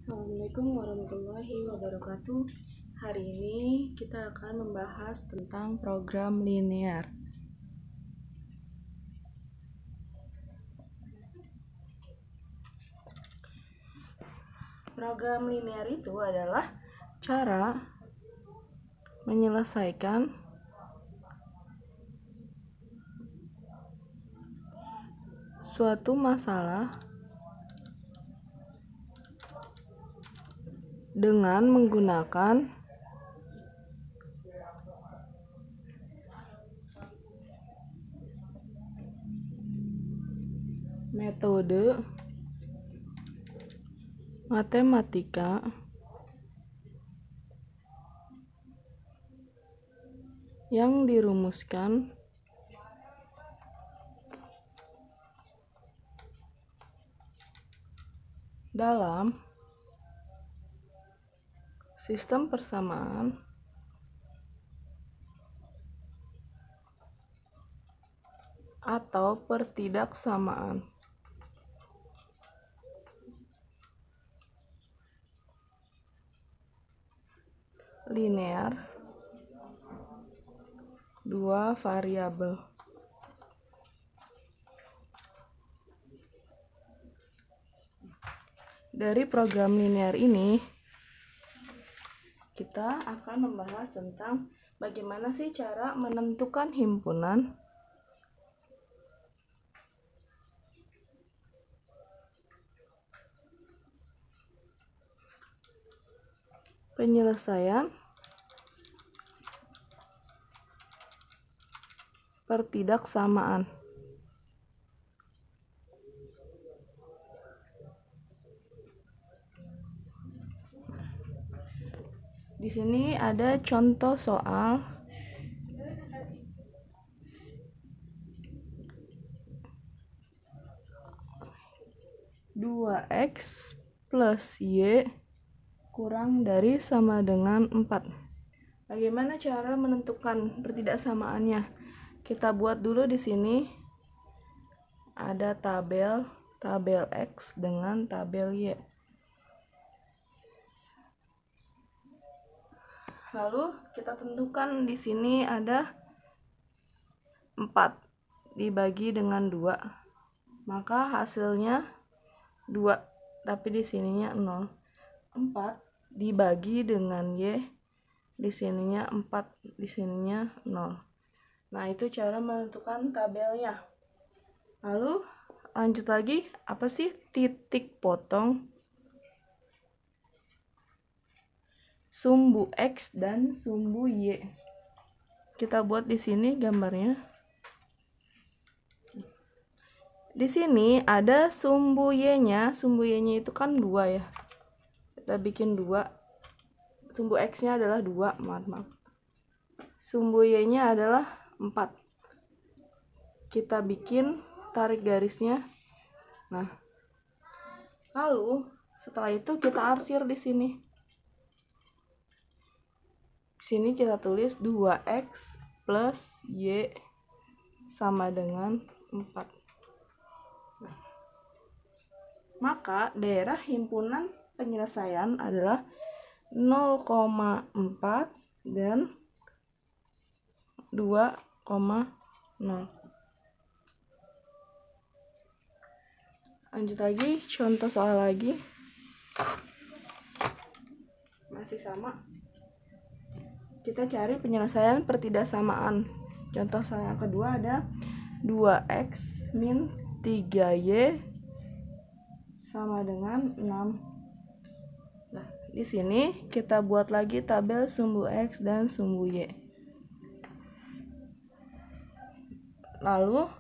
Assalamualaikum warahmatullahi wabarakatuh. Hari ini kita akan membahas tentang program linear. Program linear itu adalah cara menyelesaikan suatu masalah dengan menggunakan metode matematika yang dirumuskan dalam sistem persamaan atau pertidaksamaan. Linear dua variabel. Dari program linear ini kita akan membahas tentang bagaimana sih cara menentukan himpunan, penyelesaian pertidaksamaan. Di sini ada contoh soal dua X plus Y kurang dari sama dengan 4. Bagaimana cara menentukan pertidaksamaannya? Kita buat dulu di sini ada tabel X dengan tabel Y. Lalu kita tentukan di sini ada 4 dibagi dengan 2. Maka hasilnya 2, tapi di sininya 0. 4 dibagi dengan Y, di sininya 4, di sininya 0. Nah, itu cara menentukan tabelnya. Lalu lanjut lagi, apa sih titik potong sumbu X dan sumbu Y? Kita buat di sini gambarnya. Di sini ada sumbu Y-nya. Sumbu Y-nya itu kan 2 ya. Kita bikin 2. Sumbu X-nya adalah 2, maaf. Sumbu Y-nya adalah 4. Kita bikin, tarik garisnya. Nah, lalu setelah itu kita arsir di sini. Di sini kita tulis 2X plus Y sama dengan 4. Nah, maka daerah himpunan penyelesaian adalah 0,4 dan 2,0. Lanjut lagi, contoh soal lagi. Masih sama. Kita cari penyelesaian pertidaksamaan. Contoh soal yang kedua ada 2X min 3Y sama dengan 6. Nah, di sini kita buat lagi tabel sumbu X dan sumbu Y. Lalu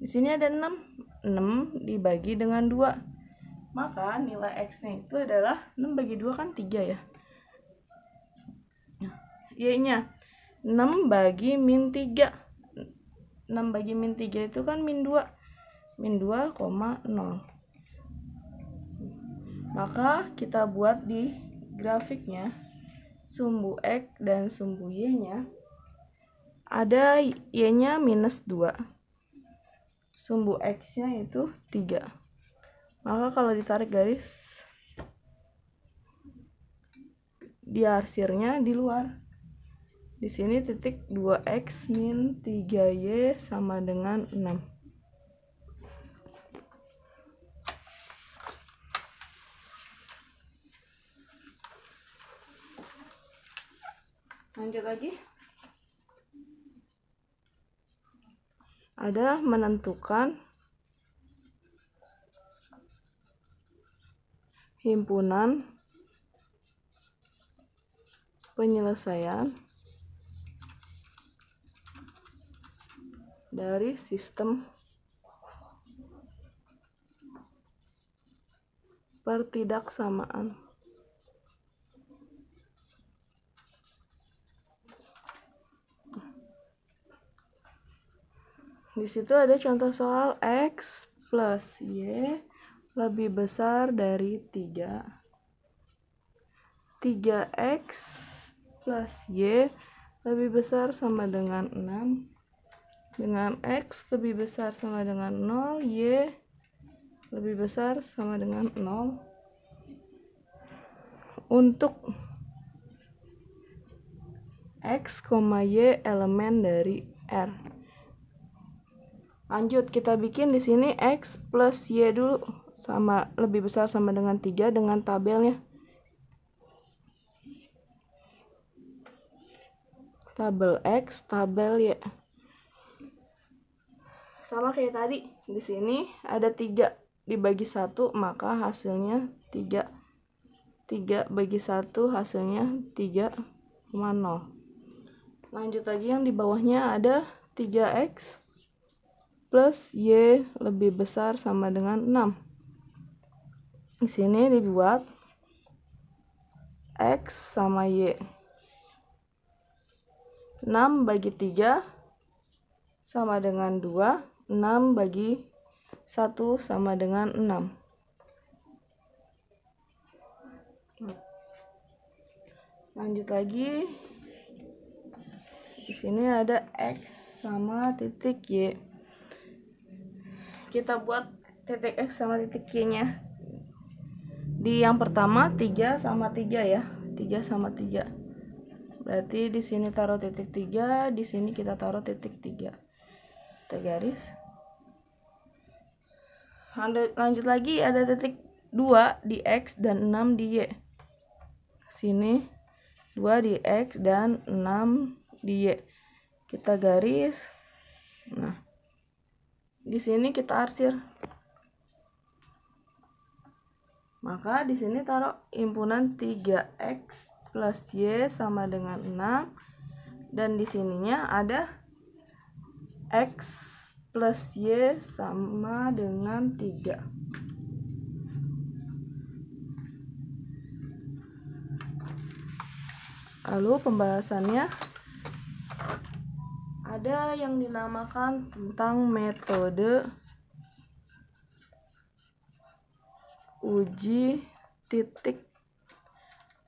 di sini ada 6. 6 dibagi dengan 2. Maka nilai X-nya itu adalah 6 bagi 2 kan 3 ya. Y-nya 6 bagi min 3. 6 bagi min 3 itu kan min 2. Min 2,0. Maka kita buat di grafiknya sumbu X dan sumbu Y-nya. Ada Y-nya minus 2. Sumbu X-nya itu 3. Maka kalau ditarik garis diarsirnya di luar. Di sini titik 2x min 3y sama dengan 6. Lanjut lagi. Ada menentukan himpunan penyelesaian dari sistem pertidaksamaan. Di situ ada contoh soal x plus y lebih besar dari 3. 3x plus y lebih besar sama dengan 6. Dengan x lebih besar sama dengan 0, y lebih besar sama dengan 0. Untuk x, y elemen dari R. Lanjut, kita bikin di sini x plus y dulu, sama lebih besar sama dengan 3 dengan tabelnya. Tabel x, tabel y. Sama kayak tadi, di sini ada 3 dibagi 1, maka hasilnya 3. 3 bagi 1 hasilnya 3,0. Lanjut lagi, yang di bawahnya ada 3x plus y lebih besar sama dengan 6. Di sini dibuat x sama y. 6 bagi 3 sama dengan 2. 6 bagi 1 sama dengan 6. Lanjut lagi. Di sini ada x sama titik y. Kita buat titik x sama titik y-nya. Di yang pertama 3 sama 3 ya. 3 sama 3. Berarti di sini taruh titik 3, di sini kita taruh titik 3. Kita garis. Lanjut lagi, ada titik 2 di x dan 6 di y. Sini 2 di x dan 6 di y. Kita garis. Nah, di sini kita arsir. Maka di sini taruh himpunan 3x plus y sama dengan 6, dan di sininya ada x plus y sama dengan 3. Lalu pembahasannya ada yang dinamakan tentang metode uji titik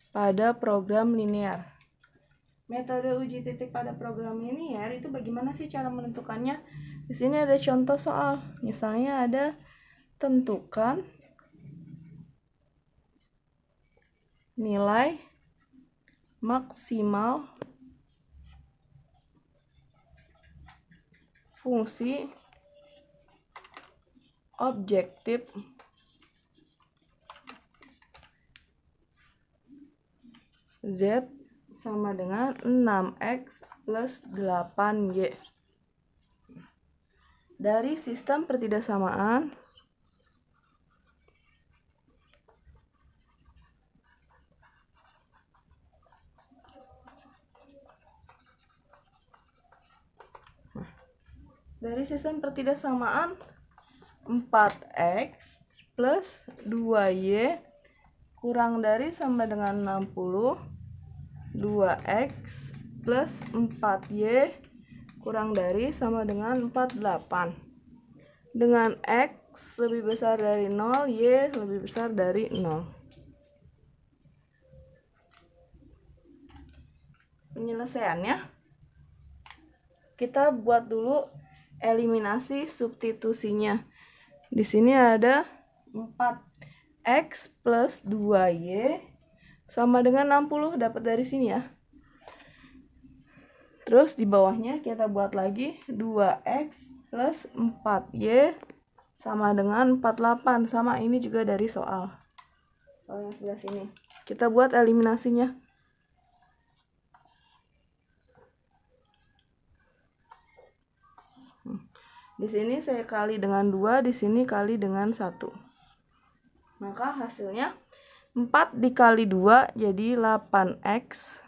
pada program linear. Metode uji titik pada program linear itu bagaimana sih cara menentukannya? Di sini ada contoh soal. Misalnya ada tentukan nilai maksimal fungsi objektif z sama dengan 6x plus 8y dari sistem pertidaksamaan dari sistem pertidaksamaan 4x plus 2y kurang dari sama dengan 60, 2x plus 4y kurang dari sama dengan 48. Dengan x lebih besar dari 0, y lebih besar dari 0. Penyelesaiannya, kita buat dulu eliminasi substitusinya. Di sini ada 4x plus 2y sama dengan 60, dapat dari sini ya. Terus di bawahnya kita buat lagi 2x plus 4y sama dengan 48. Sama, ini juga dari soal yang sebelah sini. Kita buat eliminasinya. Di sini saya kali dengan 2, di sini kali dengan 1. Maka hasilnya 4 dikali 2 jadi 8x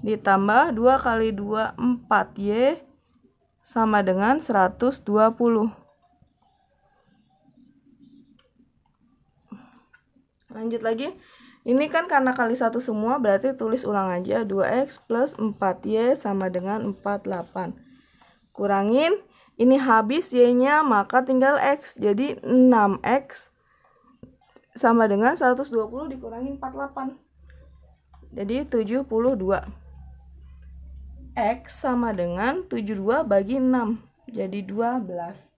ditambah 2 kali 2 4y sama dengan 120. Lanjut lagi. Ini kan karena kali 1 semua, berarti tulis ulang aja. 2x plus 4y sama dengan 48. Kurangin, ini habis y-nya, maka tinggal x. Jadi 6x sama dengan 120 dikurangin 48. Jadi 72. X sama dengan 72 bagi 6. Jadi 12.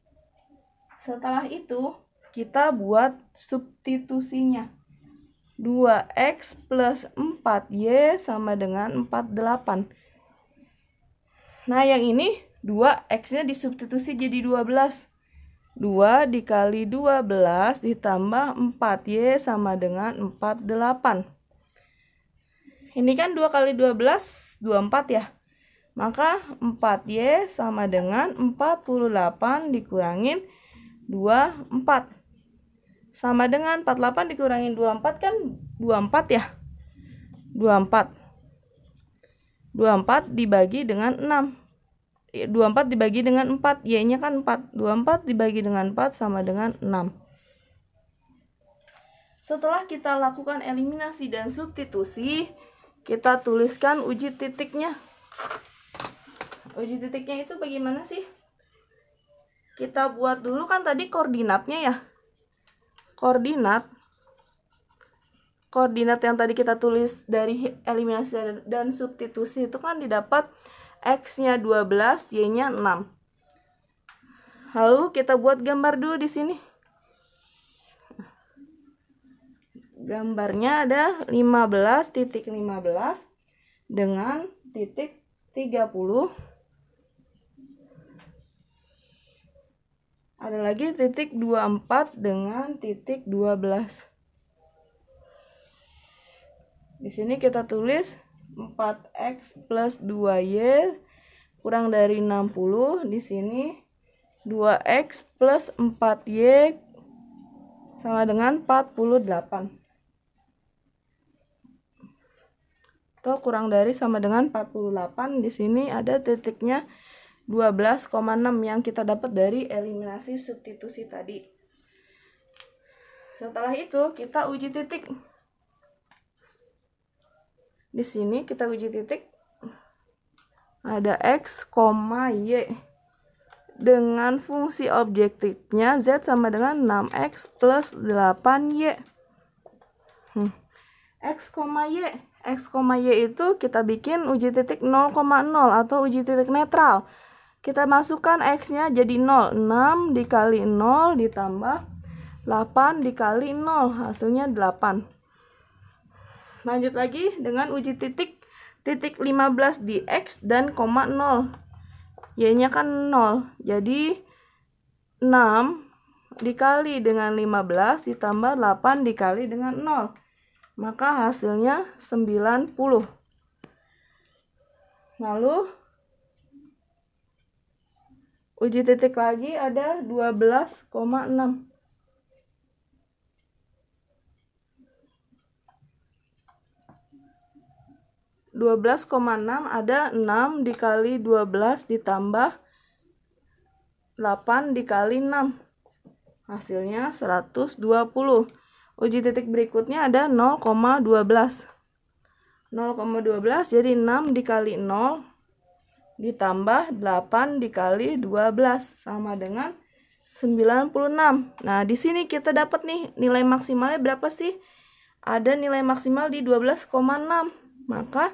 Setelah itu, kita buat substitusinya. 2x plus 4y sama dengan 48. Nah, yang ini 2x-nya disubstitusi jadi 12. 2 dikali 12 ditambah 4y sama dengan 48. Ini kan 2 kali 12, 24 ya. Maka 4y sama dengan 48 dikurangin 24. Sama dengan 48 dikurangin 24 kan 24 ya. 24. 24 dibagi dengan 6. 24 dibagi dengan 4, y-nya kan 4. 24 dibagi dengan 4 sama dengan 6. Setelah kita lakukan eliminasi dan substitusi, kita tuliskan uji titiknya. Uji titiknya itu bagaimana sih? Kita buat dulu kan tadi koordinatnya ya. Koordinat yang tadi kita tulis dari eliminasi dan substitusi itu kan didapat x-nya 12, y-nya 6. Lalu kita buat gambar dulu di sini. Gambarnya ada 15 dengan titik 30. Ada lagi titik 24 dengan titik 12. Di sini kita tulis 4x plus 2y kurang dari 60. Di sini 2x plus 4y sama dengan 48. Atau kurang dari sama dengan 48. Di sini ada titiknya 12,6 yang kita dapat dari eliminasi substitusi tadi. Setelah itu kita uji titik. Di sini kita uji titik. Ada x, y. Dengan fungsi objektifnya z sama dengan 6x plus 8y. X, y itu kita bikin uji titik 0,0 atau uji titik netral. Kita masukkan x-nya jadi 0. 6 dikali 0 ditambah 8 dikali 0. Hasilnya 8. Lanjut lagi dengan uji titik. Titik 15 di x dan koma 0. Y-nya kan 0. Jadi 6 dikali dengan 15 ditambah 8 dikali dengan 0. Maka hasilnya 90. Lalu uji titik lagi ada 12,6. 12,6 ada 6 dikali 12 ditambah 8 dikali 6. Hasilnya 120. Uji titik berikutnya ada 0,12. 0,12 jadi 6 dikali 0 ditambah 8 dikali 12 sama dengan 96. Nah, di sini kita dapat nih nilai maksimalnya berapa sih? Ada nilai maksimal di 12,6. Maka